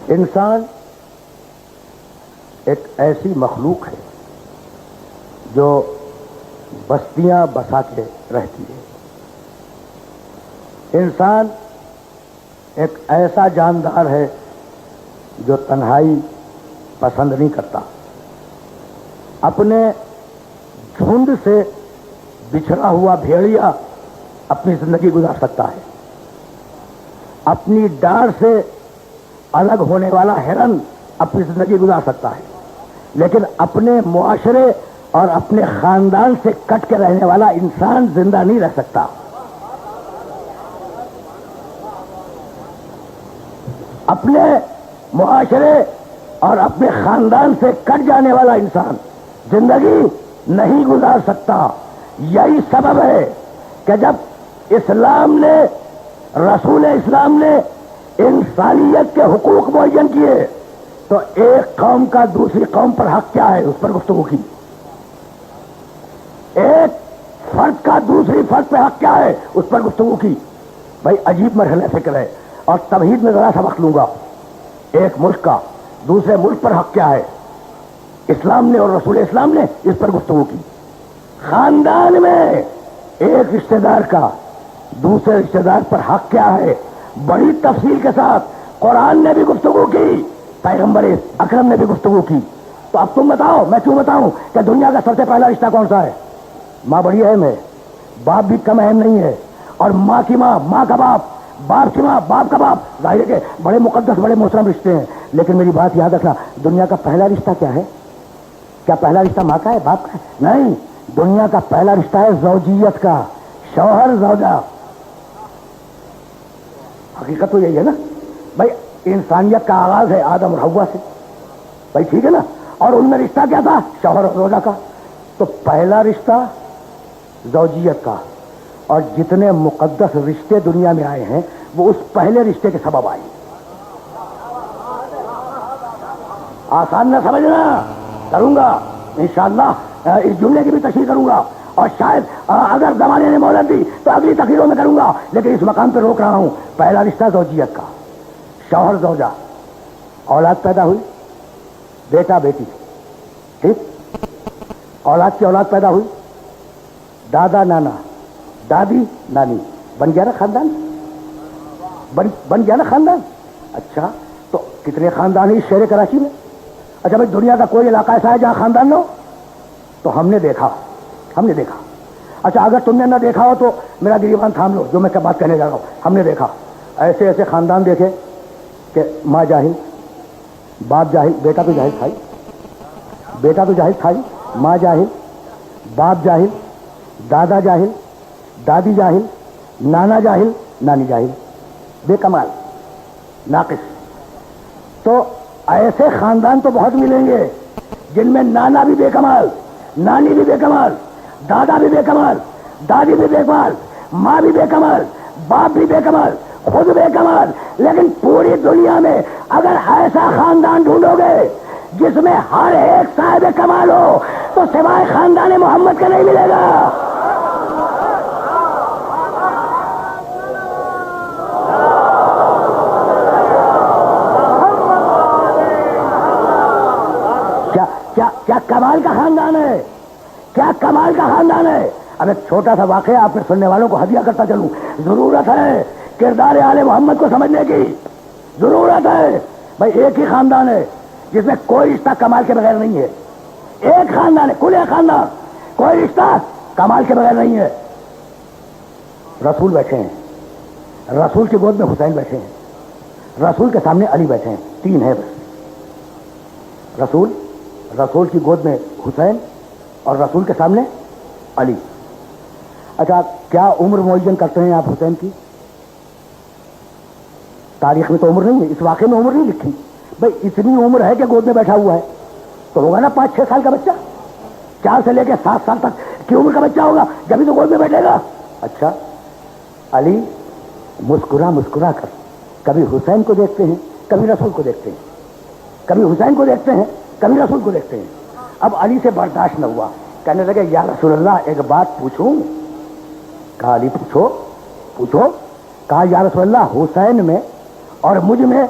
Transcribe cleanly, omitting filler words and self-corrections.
انسان ایک ایسی مخلوق ہے جو بستیاں بسا کے رہتی ہے. انسان ایک ایسا جاندار ہے جو تنہائی پسند نہیں کرتا. اپنے جھنڈ سے بچھڑا ہوا بھیڑیا اپنی زندگی گزار سکتا ہے. اپنی ڈار سے الگ ہونے والا ہرن اپنی زندگی گزار سکتا ہے، لیکن اپنے معاشرے اور اپنے خاندان سے کٹ کے رہنے والا انسان زندہ نہیں رہ سکتا. اپنے معاشرے اور اپنے خاندان سے کٹ جانے والا انسان زندگی نہیں گزار سکتا. یہی سبب ہے کہ جب اسلام نے، رسول اسلام نے انسانیت کے حقوق معین کیے تو ایک قوم کا دوسری قوم پر حق کیا ہے اس پر گفتگو کی. ایک فرد کا دوسری فرد پہ حق کیا ہے اس پر گفتگو کی. بھائی عجیب مرحلہ فکر ہے. اور توحید میں ذرا سا وقت لوں گا. ایک ملک کا دوسرے ملک پر حق کیا ہے، اسلام نے اور رسول اسلام نے اس پر گفتگو کی. خاندان میں ایک رشتہ دار کا دوسرے رشتہ دار پر حق کیا ہے بڑی تفصیل کے ساتھ قرآن نے بھی گفتگو کی، پیغمبر اکرم نے بھی گفتگو کی. تو اب تم بتاؤ، میں کیوں بتاؤں کہ دنیا کا سب سے پہلا رشتہ کون سا ہے؟ ماں بڑی اہم ہے، باپ بھی کم اہم نہیں ہے. اور ماں کی ماں، ماں کا باپ، باپ کی ماں، باپ کا باپ، ظاہر ہے کہ بڑے مقدس بڑے محترم رشتے ہیں. لیکن میری بات یاد رکھنا، دنیا کا پہلا رشتہ کیا ہے؟ کیا پہلا رشتہ ماں کا ہے، باپ کا ہے؟ نہیں، دنیا کا پہلا رشتہ ہے زوجیت کا، شوہر زوجہ. حقیقت تو یہی ہے نا بھائی. انسانیت کا آغاز ہے آدم اور حوا سے، بھائی ٹھیک ہے نا. اور ان میں رشتہ کیا تھا؟ شوہر اور زوجہ کا. تو پہلا رشتہ زوجیت کا. اور جتنے مقدس رشتے دنیا میں آئے ہیں وہ اس پہلے رشتے کے سبب آئے. آسان نہ سمجھنا، کروں گا انشاءاللہ اس جملے کی بھی تشریح کروں گا. اور شاید اگر زمانے نے مہلت دی تو اگلی تقریروں میں کروں گا، لیکن اس مقام پہ روک رہا ہوں. پہلا رشتہ زوجیت کا، شوہر زوجہ. اولاد پیدا ہوئی، بیٹا بیٹی، ٹھیک. اولاد کی اولاد پیدا ہوئی، دادا نانا، دادی نانی. بن گیا نا خاندان، بن گیا نا خاندان. اچھا تو کتنے خاندان ہیں اس شہر کراچی میں؟ اچھا بھائی دنیا کا کوئی علاقہ ایسا ہے جہاں خاندان نہ ہو؟ تو ہم نے دیکھا. اچھا اگر تم نے نہ دیکھا ہو تو میرا گریبان تھام لو، جو میں بات کہنے جا رہا ہوں. ہم نے دیکھا ایسے ایسے خاندان دیکھے کہ ماں جاہل، باپ جاہل، بیٹا تو جاہل تھا ہی، ماں جاہل، باپ جاہل، دادا جاہل، دادی جاہل، نانا جاہل، نانی جاہل، بے کمال، ناقص. تو ایسے خاندان تو بہت ملیں گے جن میں نانا بھی بے کمال، نانی بھی بے کمال، دادا بھی بے کمال، دادی بھی بے کمال، ماں بھی بے کمال، باپ بھی بے کمال، خود بے کمال. لیکن پوری دنیا میں اگر ایسا خاندان ڈھونڈو گے جس میں ہر ایک صاحب کمال ہو تو سوائے خاندان محمد کا نہیں ملے گا. کیا کمال کا خاندان ہے، کیا کمال کا خاندان ہے. اب ایک چھوٹا سا واقعہ آپ نے سننے والوں کو ہدیہ کرتا چلوں. ضرورت ہے کردار آل محمد کو سمجھنے کی، ضرورت ہے. بھائی ایک ہی خاندان ہے جس میں کوئی رشتہ کمال کے بغیر نہیں ہے. ایک خاندان ہے، کل ایک خاندان، کوئی رشتہ کمال کے بغیر نہیں ہے. رسول بیٹھے ہیں، رسول کی گود میں حسین بیٹھے ہیں، رسول کے سامنے علی بیٹھے ہیں. 3 ہے بس. رسول کی گود میں حسین اور رسول کے سامنے علی. اچھا کیا عمر معین کرتے ہیں آپ حسین کی؟ تاریخ میں تو عمر نہیں ہے، اس واقعے میں عمر نہیں لکھی. بھائی اتنی عمر ہے کہ گود میں بیٹھا ہوا ہے تو ہوگا نا 5-6 سال کا بچہ. 4 سے لے کے 7 سال تک کی عمر کا بچہ ہوگا جبھی تو گود میں بیٹھے گا. اچھا علی مسکرا کر کبھی حسین کو دیکھتے ہیں، کبھی رسول کو دیکھتے ہیں، کبھی حسین کو دیکھتے ہیں، کبھی رسول کو دیکھتے ہیں. اب علی سے برداشت نہ ہوا، کہنے لگے یا رسول اللہ ایک بات پوچھوں؟ کہا علی پوچھو. کہا یا رسول اللہ حسین میں اور مجھ میں